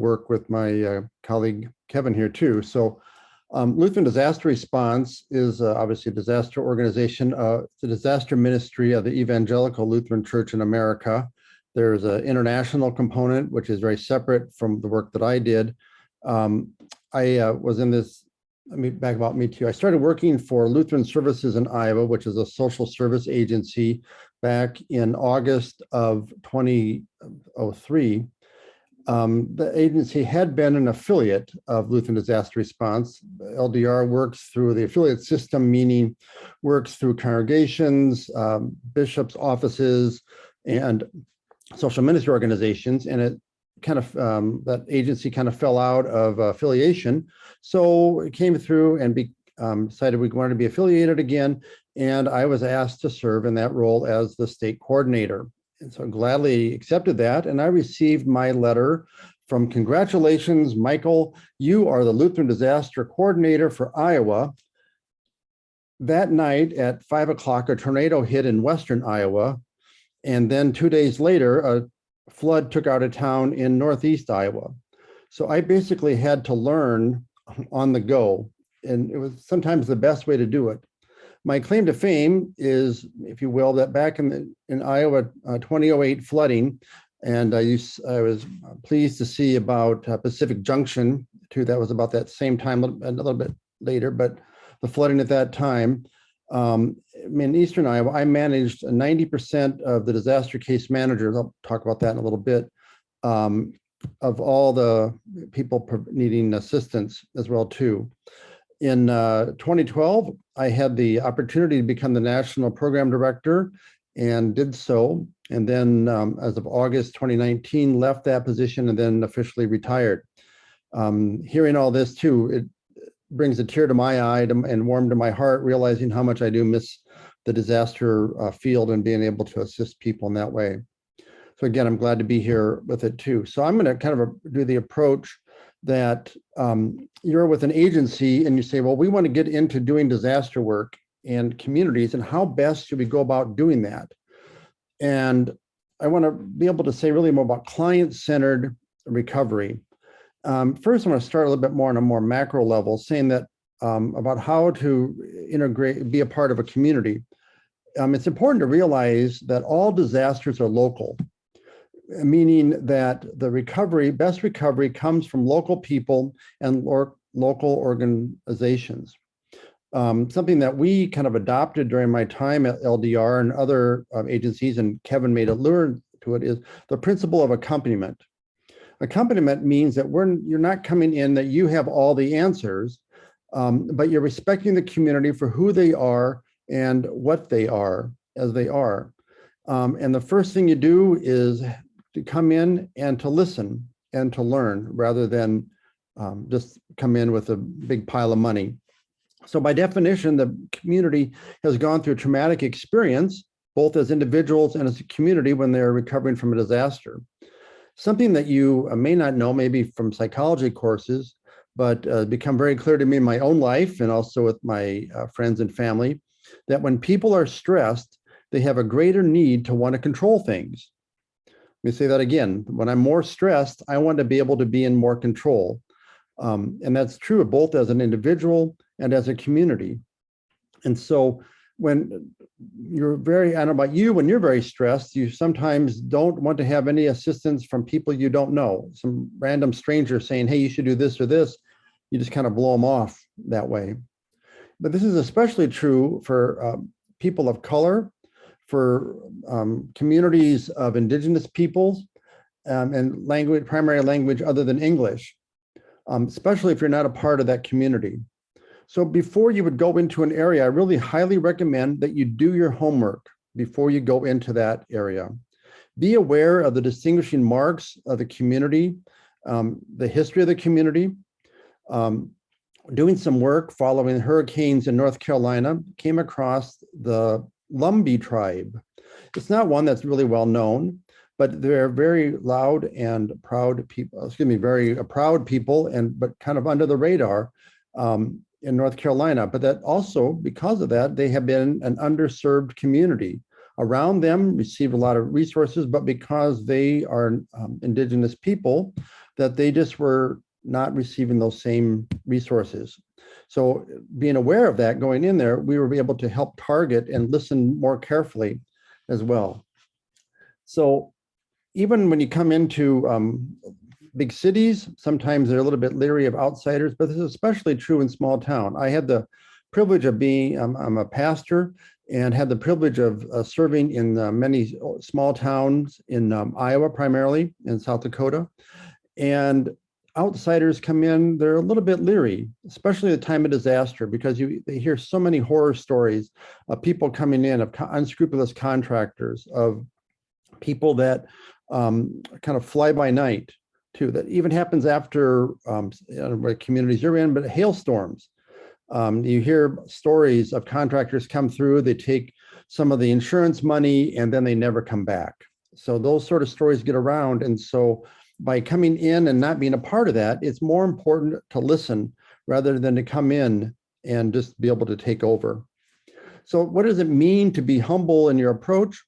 work with my colleague Kevin here too. So Lutheran Disaster Response is obviously a disaster organization. It's a disaster ministry of the Evangelical Lutheran Church in America. There's an international component, which is very separate from the work that I did. I was in this, back about me too. I started working for Lutheran Services in Iowa, which is a social service agency, back in August of 2003. The agency had been an affiliate of Lutheran Disaster Response. LDR works through the affiliate system, meaning works through congregations, bishops' offices, and social ministry organizations. And it kind of, that agency kind of fell out of affiliation. So it came through and decided we wanted to be affiliated again. And I was asked to serve in that role as the state coordinator. And so I gladly accepted that. And I received my letter from, congratulations, Michael, you are the Lutheran Disaster Coordinator for Iowa. That night at 5 o'clock, a tornado hit in western Iowa. And then 2 days later, a flood took out a town in northeast Iowa. So I basically had to learn on the go. And it was sometimes the best way to do it. My claim to fame is, if you will, that back in Iowa 2008 flooding, and I was pleased to see about Pacific Junction too. That was about that same time, a little bit later, but the flooding at that time. In Eastern Iowa, I managed 90% of the disaster case managers. I'll talk about that in a little bit, of all the people needing assistance as well too. In 2012, I had the opportunity to become the national program director and did so. And then as of August 2019, left that position and then officially retired. Hearing all this too, it brings a tear to my eye and warm to my heart, realizing how much I do miss the disaster field and being able to assist people in that way. So again, I'm glad to be here with it too. So I'm going to kind of do the approach that you're with an agency and you say, well, we want to get into doing disaster work and communities, and how best should we go about doing that? And I want to be able to say really more about client-centered recovery. First, I want to start a little bit more on a more macro level, saying that about how to integrate, be a part of a community. It's important to realize that all disasters are local, meaning that the recovery, best recovery comes from local people and local organizations. Something that we kind of adopted during my time at LDR and other agencies, and Kevin made allude to it, is the principle of accompaniment. Accompaniment means that you're not coming in that you have all the answers, but you're respecting the community for who they are and what they are as they are. And the first thing you do is to come in and to listen and to learn, rather than just come in with a big pile of money. So by definition, the community has gone through a traumatic experience, both as individuals and as a community when they're recovering from a disaster. Something that you may not know, maybe from psychology courses, but become very clear to me in my own life and also with my friends and family, that when people are stressed, they have a greater need to want to control things. Let me say that again. When I'm more stressed, I want to be able to be in more control. And that's true both as an individual and as a community. And so when you're I don't know about you, when you're very stressed, you sometimes don't want to have any assistance from people you don't know. Some random stranger saying, hey, you should do this or this. You just kind of blow them off that way. But this is especially true for people of color, for communities of indigenous peoples, and primary language other than English, especially if you're not a part of that community. So before you would go into an area, I really highly recommend that you do your homework before you go into that area. Be aware of the distinguishing marks of the community, the history of the community. Doing some work following hurricanes in North Carolina, came across the Lumbee tribe. It's not one that's really well known, but they're very loud and proud people, very proud people, but kind of under the radar in North Carolina. But that also, because of that, they have been an underserved community. Around them, receive a lot of resources, but because they are indigenous people, that they just were not receiving those same resources. So being aware of that going in there, we were able to help target and listen more carefully as well. So even when you come into big cities, sometimes they're a little bit leery of outsiders, but this is especially true in small town. I had the privilege of being, I'm a pastor, and had the privilege of serving in many small towns in Iowa, primarily in South Dakota. And outsiders come in, they're a little bit leery, especially at the time of disaster, because they hear so many horror stories of people coming in, of unscrupulous contractors, of people that kind of fly by night too. That even happens after what communities you're in, but hailstorms. You hear stories of contractors come through, they take some of the insurance money and then they never come back. So those sort of stories get around. And so by coming in and not being a part of that, it's more important to listen rather than to come in and just be able to take over. So what does it mean to be humble in your approach?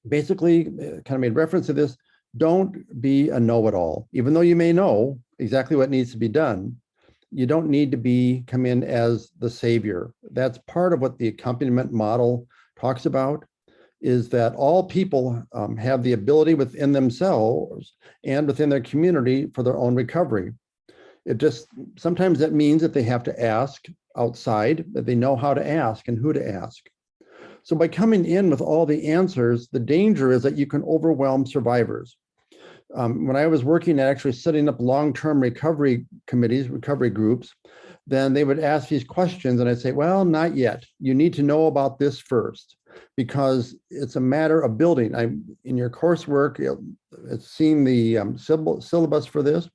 Basically, kind of made reference to this, don't be a know-it-all. Even though you may know exactly what needs to be done, you don't need to come in as the savior. That's part of what the accompaniment model talks about, is that all people have the ability within themselves and within their community for their own recovery. Sometimes that means that they have to ask outside, that they know how to ask and who to ask. So by coming in with all the answers, the danger is that you can overwhelm survivors. When I was working at actually setting up long-term recovery committees, recovery groups, then they would ask these questions and I'd say, well, not yet. You need to know about this first, because it's a matter of building. In your coursework, it's seeing the syllabus for this,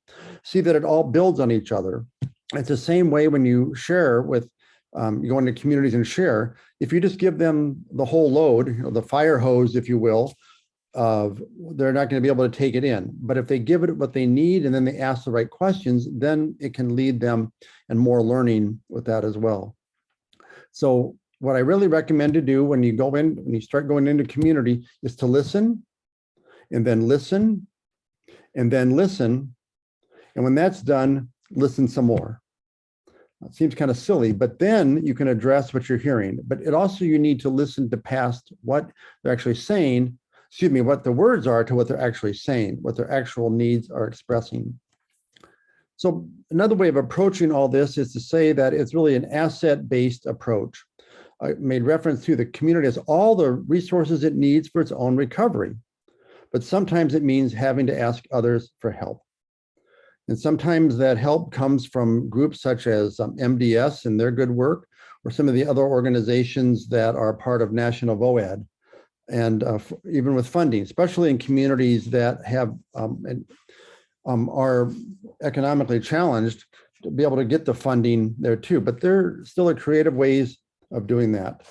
see that it all builds on each other. It's the same way when you share with, you go into communities and share. If you just give them the whole load, the fire hose, if you will, they're not going to be able to take it in. But if they give it what they need and then they ask the right questions, then it can lead them and more learning with that as well. So what I really recommend to do when you start going into community is to listen, and then listen, and then listen. And when that's done, listen some more. It seems kind of silly, but then you can address what you're hearing. But you need to listen to past what they're actually saying, what the words are to what they're actually saying, what their actual needs are expressing. So another way of approaching all this is to say that it's really an asset-based approach. I made reference to the community as all the resources it needs for its own recovery, but sometimes it means having to ask others for help. And sometimes that help comes from groups such as MDS and their good work, or some of the other organizations that are part of National VOAD. And even with funding, especially in communities that have are economically challenged, to be able to get the funding there too. But there still are creative ways of doing that.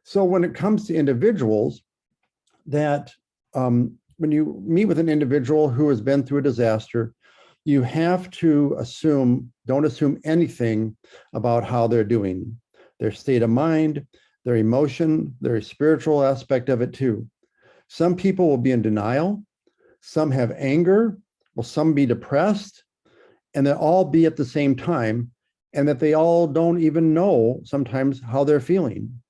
So when it comes to individuals, that when you meet with an individual who has been through a disaster, you have to don't assume anything about how they're doing, their state of mind, their emotion, their spiritual aspect of it too. Some people will be in denial, some have anger, will some be depressed, and they'll all be at the same time, and that they all don't even know sometimes how they're feeling.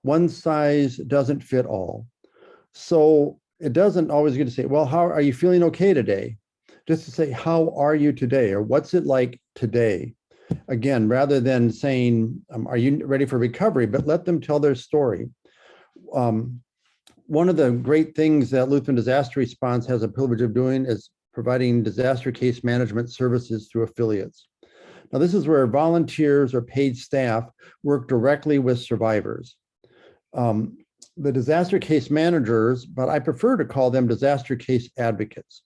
One size doesn't fit all. So it doesn't always get to say, well, how are you feeling okay today? Just to say, how are you today? Or what's it like today? Again, rather than saying, are you ready for recovery? But let them tell their story. One of the great things that Lutheran Disaster Response has a privilege of doing is providing disaster case management services through affiliates. Now, this is where volunteers or paid staff work directly with survivors. The disaster case managers, but I prefer to call them disaster case advocates,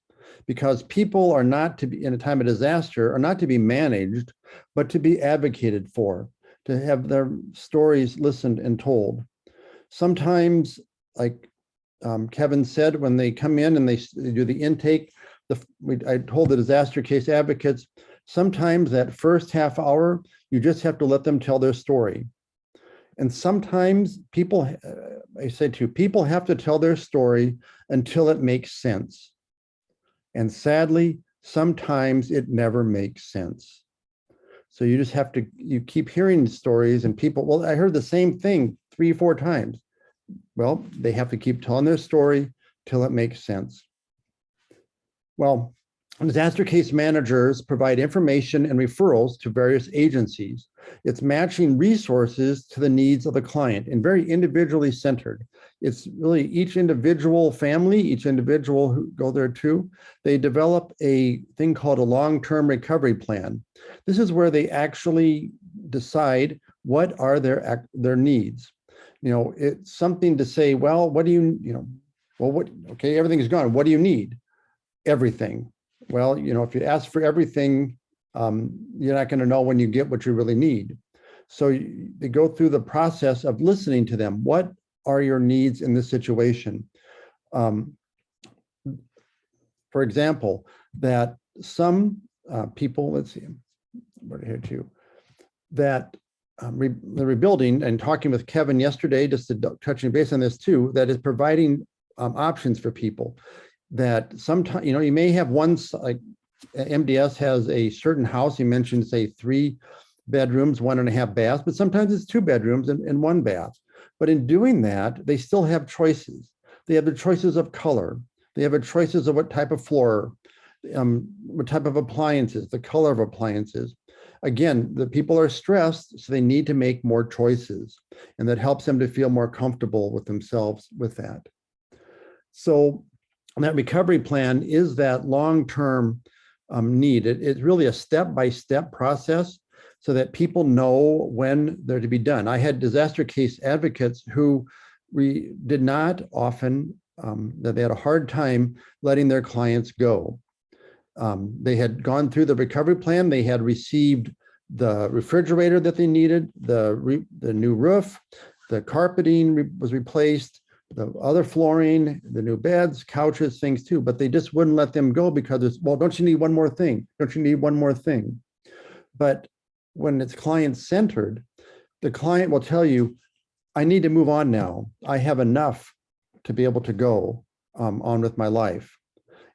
because people are not to be, in a time of disaster, are not to be managed, but to be advocated for, to have their stories listened and told. Sometimes, like Kevin said, when they come in and they do the intake, I told the disaster case advocates, sometimes that first half hour, you just have to let them tell their story. And sometimes people have to tell their story until it makes sense. And sadly, sometimes it never makes sense. So you just have to, you keep hearing stories and people, well, I heard the same thing 3, 4 times. Well, they have to keep telling their story till it makes sense. Well, disaster case managers provide information and referrals to various agencies. It's matching resources to the needs of the client and very individually centered. It's really each individual family, each individual who go there too, they develop a thing called a long-term recovery plan. This is where they actually decide what are their needs. You know, it's something to say, well, what do you well, what, okay, everything's gone. What do you need? Everything. Well, you know, if you ask for everything, you're not going to know when you get what you really need. So they go through the process of listening to them. What are your needs in this situation? For example, that some people, let's see, we're here too, that the rebuilding, and talking with Kevin yesterday, just to touching base on this too, that is providing options for people. That sometimes, you know, you may have one, like MDS has a certain house, he mentioned, say 3 bedrooms, 1.5 baths, but sometimes it's 2 bedrooms and 1 bath. But in doing that, they still have choices. They have the choices of color. They have the choices of what type of floor, what type of appliances, the color of appliances. Again, the people are stressed, so they need to make more choices, and that helps them to feel more comfortable with themselves with that. So that recovery plan is that long-term need. It's really a step-by-step process so that people know when they're to be done. I had disaster case advocates who did not often, that they had a hard time letting their clients go. They had gone through the recovery plan. They had received the refrigerator that they needed, the new roof, the carpeting was replaced, the other flooring, the new beds, couches, things too, but they just wouldn't let them go because it's, well, don't you need one more thing? Don't you need one more thing? But when it's client-centered, the client will tell you, I need to move on now. I have enough to be able to go on with my life.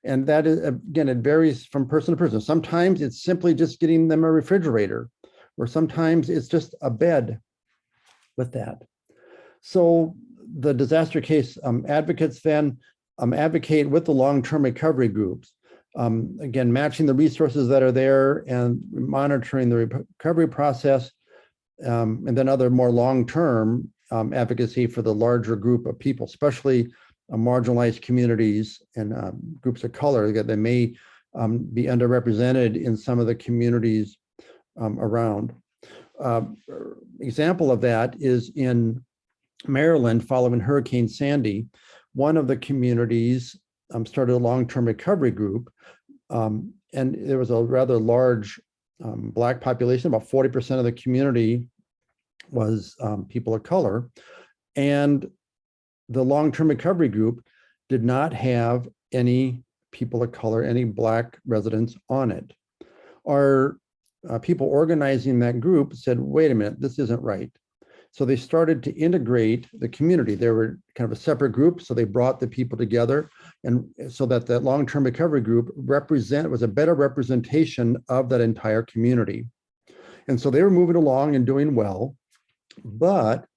And that is, again, it varies from person to person. Sometimes it's simply just getting them a refrigerator, or sometimes it's just a bed with that. So the disaster case advocates then advocate with the long-term recovery groups. Again, matching the resources that are there and monitoring the recovery process, and then other more long-term advocacy for the larger group of people, especially marginalized communities and groups of color that they may be underrepresented in some of the communities around. Example of that is in Maryland following Hurricane Sandy. One of the communities started a long-term recovery group, and there was a rather large Black population. About 40% of the community was people of color, and the long-term recovery group did not have any people of color, any Black residents on it. Our people organizing that group said, wait a minute, this isn't right. So they started to integrate the community. They were kind of a separate group, so they brought the people together, and so that the long-term recovery group was a better representation of that entire community. And so they were moving along and doing well, but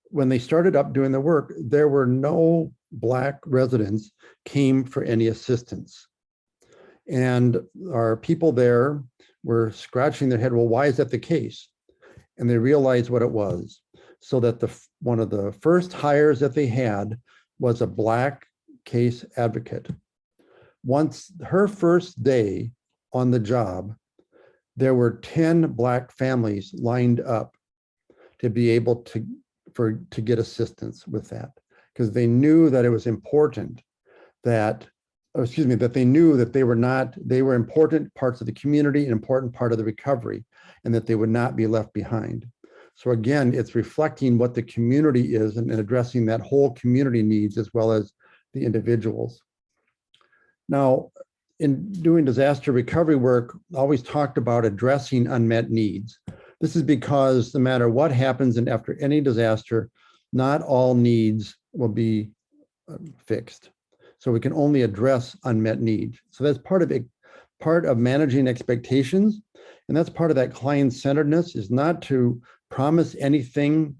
when they started up doing the work, there were no Black residents came for any assistance. And our people there were scratching their head, well, why is that the case? And they realized what it was. So that one of the first hires that they had was a Black case advocate. Once her first day on the job, there were 10 Black families lined up to be able to get assistance with that, because they knew that it was important that, that they knew that they were important parts of the community, an important part of the recovery, and that they would not be left behind. So again, it's reflecting what the community is and addressing that whole community needs as well as the individuals. Now, in doing disaster recovery work, I always talked about addressing unmet needs. This is because no matter what happens and after any disaster, not all needs will be fixed. So we can only address unmet needs. So that's part of it, part of managing expectations. And that's part of that client-centeredness, is not to promise anything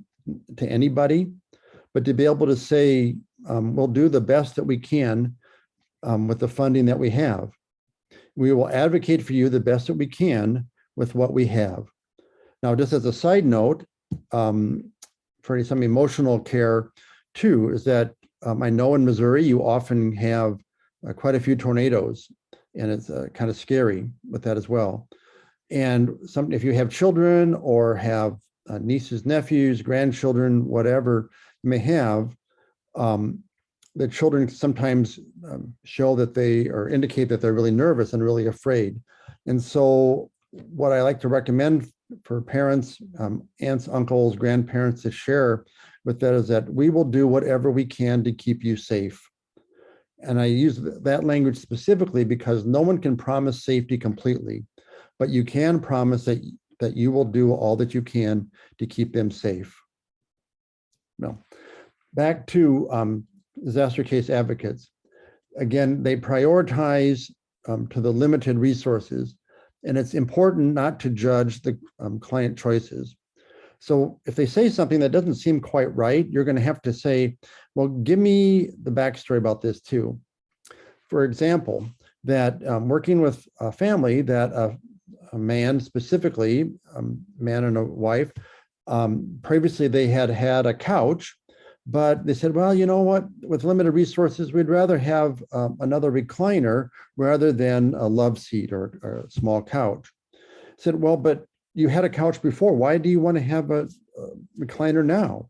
to anybody, but to be able to say, we'll do the best that we can with the funding that we have. We will advocate for you the best that we can with what we have. Now, just as a side note, for some emotional care too, is that I know in Missouri, you often have quite a few tornadoes, and it's kind of scary with that as well. And if you have children or have nieces, nephews, grandchildren, whatever you may have, the children sometimes show that they, or indicate that they're really nervous and really afraid. And so what I like to recommend for parents, aunts, uncles, grandparents to share with that is that we will do whatever we can to keep you safe. And I use that language specifically because no one can promise safety completely, but you can promise that you will do all that you can to keep them safe. Now, back to disaster case advocates. Again, they prioritize to the limited resources, and it's important not to judge the client choices. So if they say something that doesn't seem quite right, you're going to have to say, well, give me the backstory about this too. For example, that working with a family that a man specifically, man and a wife, previously they had had a couch, but they said, well, you know what, with limited resources, we'd rather have another recliner rather than a love seat or a small couch. I said, well, but you had a couch before. Why do you want to have a recliner now?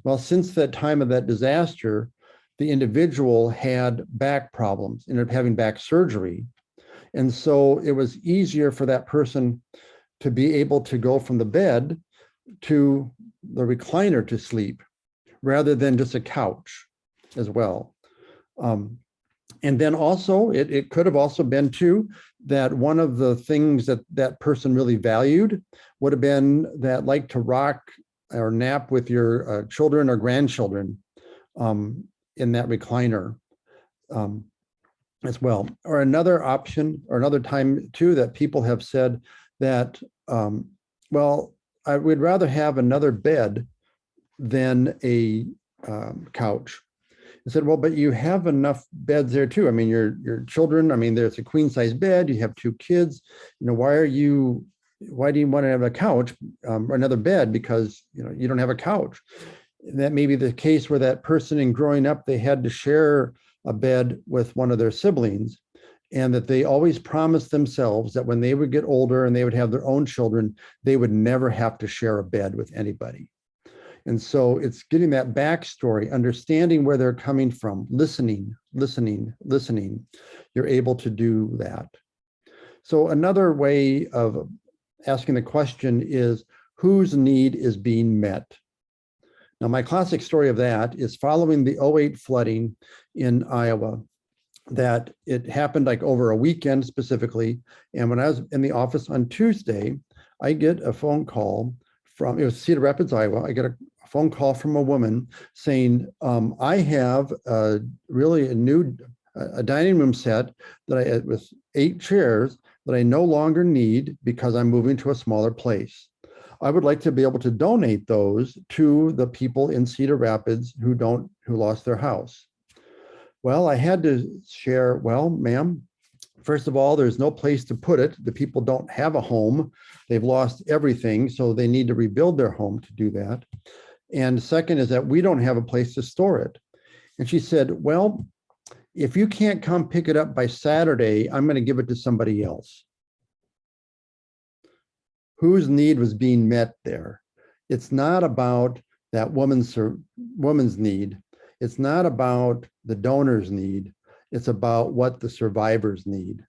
Well, since that time of that disaster, the individual had back problems, ended up having back surgery. And so it was easier for that person to be able to go from the bed to the recliner to sleep, rather than just a couch as well. And then also, it could have also been too, that one of the things that that person really valued would have been that like to rock or nap with your children or grandchildren in that recliner as well. Or another option, or another time too, that people have said that, well, we'd rather have another bed than a couch. I said, well, but you have enough beds there too. I mean, your children, I mean, there's a queen size bed, you have 2 kids, you know, why do you want to have a couch or another bed? Because, you know, you don't have a couch. And that may be the case where that person in growing up, they had to share a bed with one of their siblings, and that they always promised themselves that when they would get older and they would have their own children, they would never have to share a bed with anybody. And so it's getting that backstory, understanding where they're coming from, listening. You're able to do that. So another way of asking the question is, whose need is being met? Now, my classic story of that is following the 2008 flooding in Iowa, that it happened like over a weekend specifically. And when I was in the office on Tuesday, I get a phone call from, it was Cedar Rapids, Iowa. I get a phone call from a woman saying, I have a new dining room set that with 8 chairs that I no longer need because I'm moving to a smaller place. I would like to be able to donate those to the people in Cedar Rapids who lost their house. Well, I had to share, well, ma'am, first of all, there's no place to put it. The people don't have a home. They've lost everything, so they need to rebuild their home to do that. And second is that we don't have a place to store it. And she said, well, if you can't come pick it up by Saturday, I'm going to give it to somebody else. Whose need was being met there? It's not about that woman's need. It's not about the donor's need. It's about what the survivors need.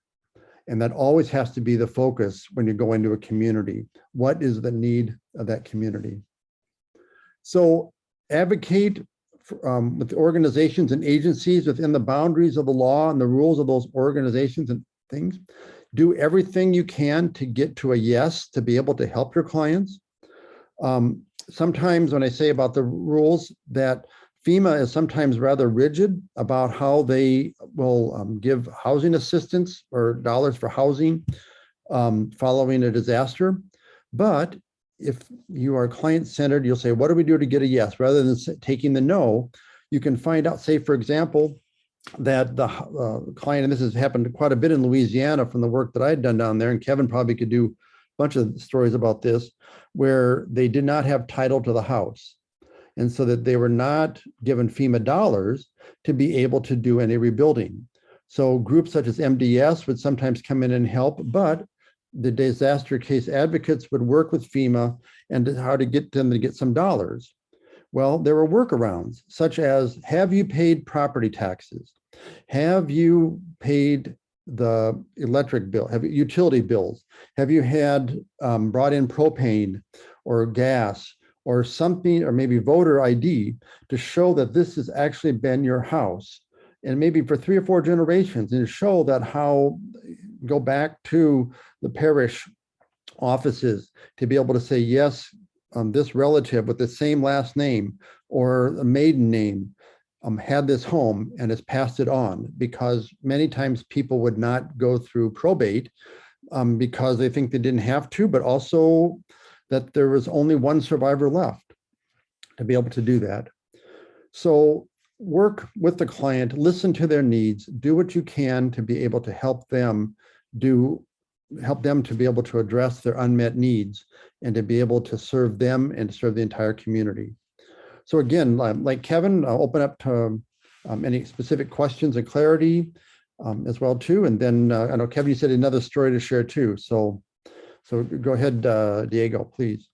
And that always has to be the focus when you go into a community. What is the need of that community? So advocate with organizations and agencies within the boundaries of the law and the rules of those organizations and things. Do everything you can to get to a yes, to be able to help your clients. Sometimes when I say about the rules, that FEMA is sometimes rather rigid about how they will give housing assistance or dollars for housing following a disaster. But if you are client-centered, you'll say, what do we do to get a yes? Rather than taking the no, you can find out, say, for example, that the client, and this has happened quite a bit in Louisiana from the work that I'd done down there, and Kevin probably could do a bunch of stories about this, where they did not have title to the house. And so that they were not given FEMA dollars to be able to do any rebuilding. So groups such as MDS would sometimes come in and help, but the disaster case advocates would work with FEMA and how to get them to get some dollars. Well, there were workarounds, such as, have you paid property taxes? Have you paid the electric bill? Have utility bills? Have you had brought in propane or gas or something, or maybe voter ID to show that this has actually been your house? And maybe for 3 or 4 generations, and show that how, go back to the parish offices to be able to say, yes, this relative with the same last name or a maiden name had this home and has passed it on, because many times people would not go through probate because they think they didn't have to, but also that there was only one survivor left to be able to do that. So work with the client, listen to their needs, do what you can to be able to help them to be able to address their unmet needs and to be able to serve them and to serve the entire community. So again, like Kevin, I'll open up to any specific questions and clarity as well too. And then I know Kevin, you said another story to share too. So go ahead, Diego, please.